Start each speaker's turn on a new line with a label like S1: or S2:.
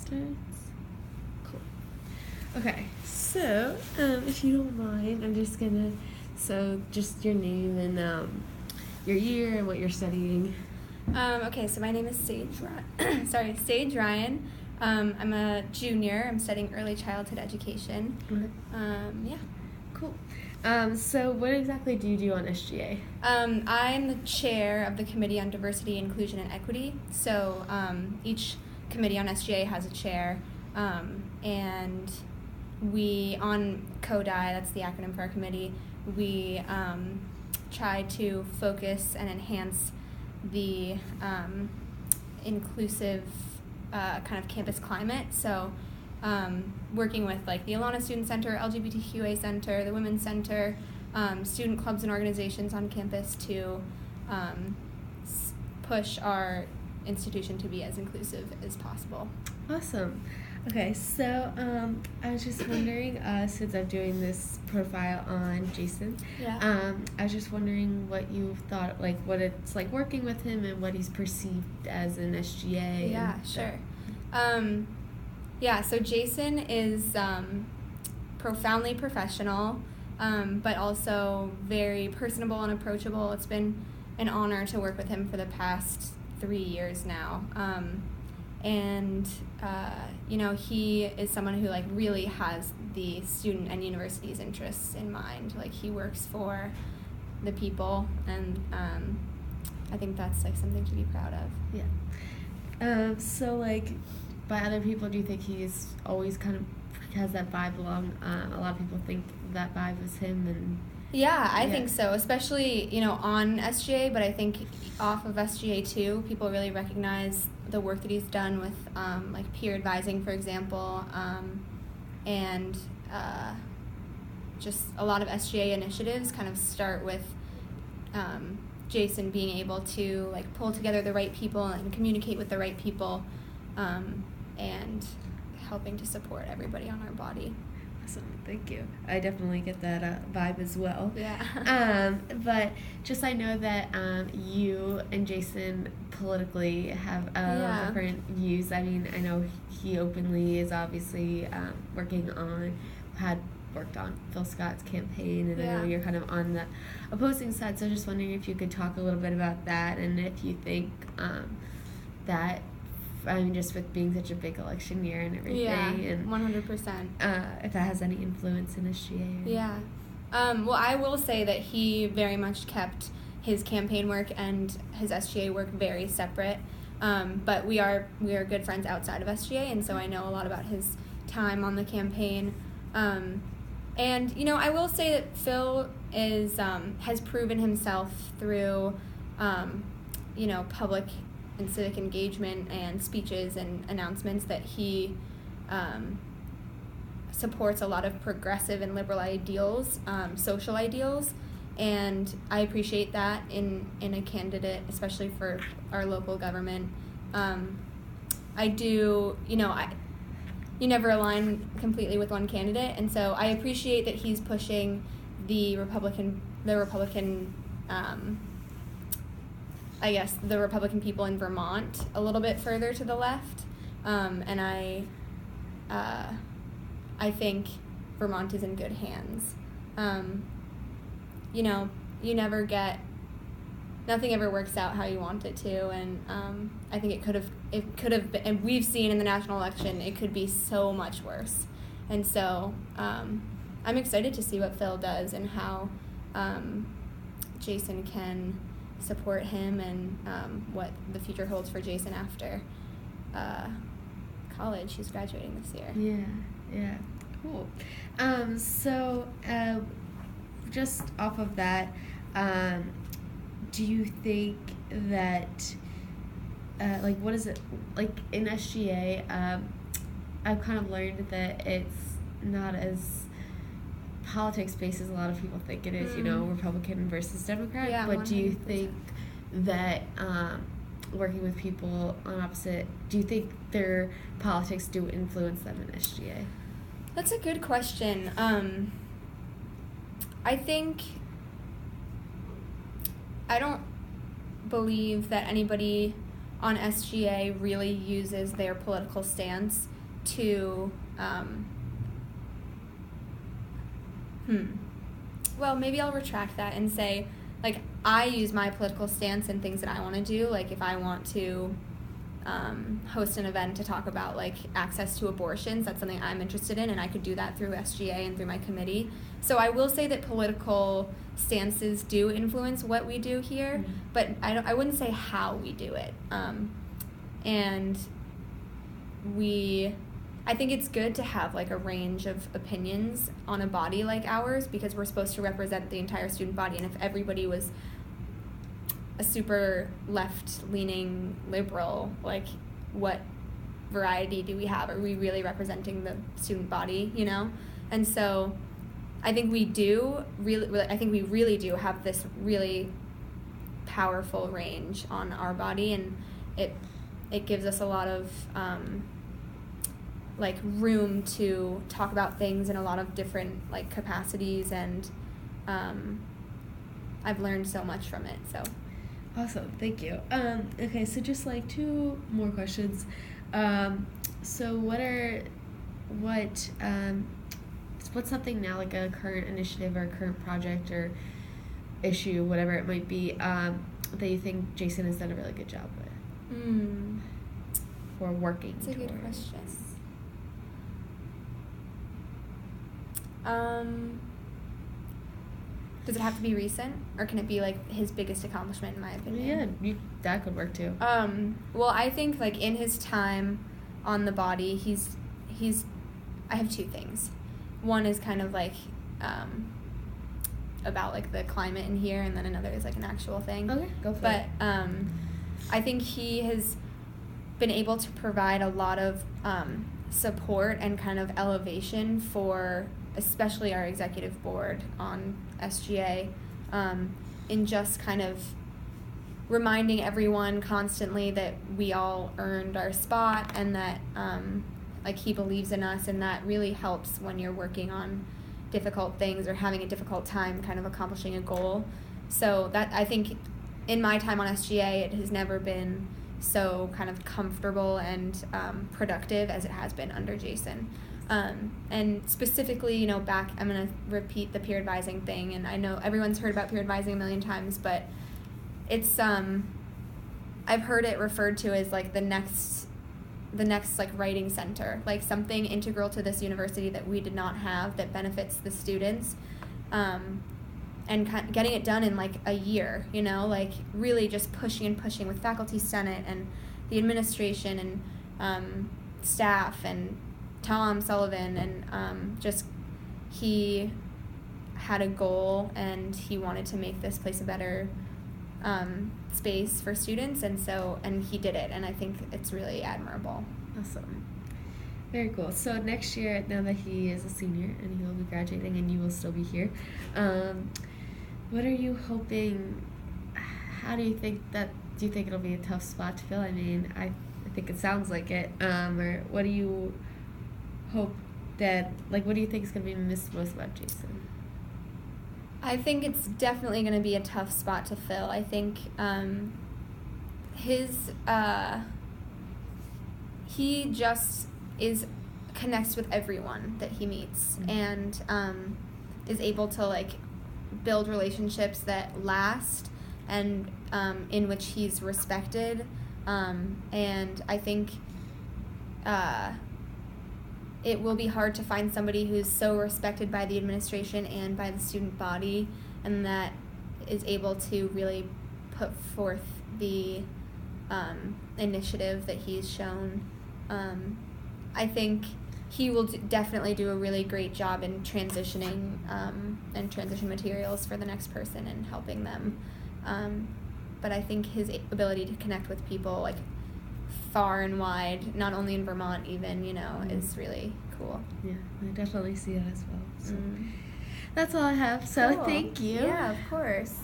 S1: starts? Cool. Okay, so if you don't mind, I'm just gonna, just your name and your year and what you're studying.
S2: Okay, so my name is Sage Ryan. I'm a junior. I'm studying early childhood education.
S1: Okay.
S2: Yeah.
S1: Cool. So what exactly do you do on SGA?
S2: I'm the chair of the Committee on Diversity, Inclusion, and Equity. So each committee on SGA has a chair, and we, on CODI, that's the acronym for our committee, we try to focus and enhance the inclusive kind of campus climate. So working with like the Alana Student Center, LGBTQA Center, the Women's Center, student clubs and organizations on campus to push our institution to be as inclusive as possible.
S1: Awesome. Okay, so I was just wondering, since I'm doing this profile on Jason, I was just wondering what you thought, like what it's like working with him and what he's perceived as an SGA.
S2: Yeah, sure. So Jason is profoundly professional, but also very personable and approachable. It's been an honor to work with him for the past 3 years now. He is someone who like really has the student and university's interests in mind. Like he works for the people, and I think that's like something to be proud of.
S1: Yeah. So like by other people, do you think he's always kind of has that vibe along? A lot of people think that vibe was him, and
S2: I think so, especially on SGA, but I think off of SGA too, people really recognize the work that he's done with like peer advising, for example, and just a lot of SGA initiatives kind of start with Jason being able to like pull together the right people and communicate with the right people, and helping to support everybody on our body.
S1: Awesome, thank you. I definitely get that vibe as well.
S2: Yeah.
S1: But just I know that you and Jason politically have different views. I mean, I know he openly is obviously worked on Phil Scott's campaign, and I know you're kind of on the opposing side, so just wondering if you could talk a little bit about that, and if you think that, I mean, just with being such a big election year and everything, and
S2: 100%.
S1: If that has any influence in SGA.
S2: Yeah. Well, I will say that he very much kept his campaign work and his SGA work very separate. But we are good friends outside of SGA, and so I know a lot about his time on the campaign. And I will say that Phil has proven himself through public and civic engagement and speeches and announcements that he supports a lot of progressive and liberal ideals, social ideals, and I appreciate that in a candidate, especially for our local government. You never align completely with one candidate, and so I appreciate that he's pushing the Republican people in Vermont a little bit further to the left, and I think Vermont is in good hands. Nothing ever works out how you want it to, and I think it could have been, and we've seen in the national election, it could be so much worse. And so I'm excited to see what Phil does and how Jason can support him, and what the future holds for Jason after college. He's graduating this year.
S1: Yeah, cool. So just off of that, do you think that what is it like in SGA? I've kind of learned that it's not as politics based as a lot of people think it is, Republican versus Democrat.
S2: Yeah,
S1: but
S2: 100%.
S1: Do you think that working with people on opposite, do you think their politics do influence them in SGA?
S2: That's a good question. I don't believe that anybody on SGA really uses their political stance to well, maybe I'll retract that and say, like, I use my political stance in things that I want to do. Like, if I want to host an event to talk about, like, access to abortions, that's something I'm interested in, and I could do that through SGA and through my committee. So I will say that political stances do influence what we do here, but I wouldn't say how we do it. And I think it's good to have, like, a range of opinions on a body like ours, because we're supposed to represent the entire student body, and if everybody was a super left-leaning liberal, like, what variety do we have? Are we really representing the student body, you know? And so I think we really do have this really powerful range on our body, and it gives us a lot of like, room to talk about things in a lot of different, like, capacities, and I've learned so much from it, so.
S1: Awesome, thank you. Okay, so just, like, 2 more questions. So what's something now, like a current initiative or a current project or issue, whatever it might be, that you think Jason has done a really good job with? Or working
S2: That's a
S1: towards?
S2: good question. Does it have to be recent, or can it be, like, his biggest accomplishment, in my opinion?
S1: Yeah, that could work too.
S2: Well, I think, like, in his time on the body, he's I have 2 things. One is kind of, like, about, like, the climate in here, and then another is, like, an actual thing.
S1: Okay, go for it.
S2: But I think he has been able to provide a lot of support and kind of elevation for especially our executive board on SGA, in just kind of reminding everyone constantly that we all earned our spot, and that like, he believes in us, and that really helps when you're working on difficult things or having a difficult time kind of accomplishing a goal. So that, I think, in my time on SGA, it has never been so kind of comfortable and productive as it has been under Jason. And specifically, you know, I'm going to repeat the peer advising thing, and I know everyone's heard about peer advising a million times, but it's, I've heard it referred to as, like, the next, like, writing center, like, something integral to this university that we did not have that benefits the students, and getting it done in, like, a year, you know, like, really just pushing with faculty senate and the administration and staff and Tom Sullivan, and just, he had a goal, and he wanted to make this place a better space for students, and he did it, and I think it's really admirable.
S1: Awesome. Very cool. So next year, now that he is a senior and he will be graduating and you will still be here, what are you hoping, do you think it'll be a tough spot to fill? I mean, I think it sounds like it, or what do you hope that, like, what do you think is going to be missed most about Jason?
S2: I think it's definitely going to be a tough spot to fill. I think he just connects with everyone that he meets, and is able to, like, build relationships that last, and in which he's respected, and I think it will be hard to find somebody who's so respected by the administration and by the student body, and that is able to really put forth the initiative that he's shown. I think he will definitely do a really great job in transitioning and transition materials for the next person and helping them. But I think his ability to connect with people, like, far and wide, not only in Vermont even, you know, is really cool.
S1: Yeah, I definitely see that as well. So that's all I have. So
S2: Cool.
S1: Thank you.
S2: Yeah, of course.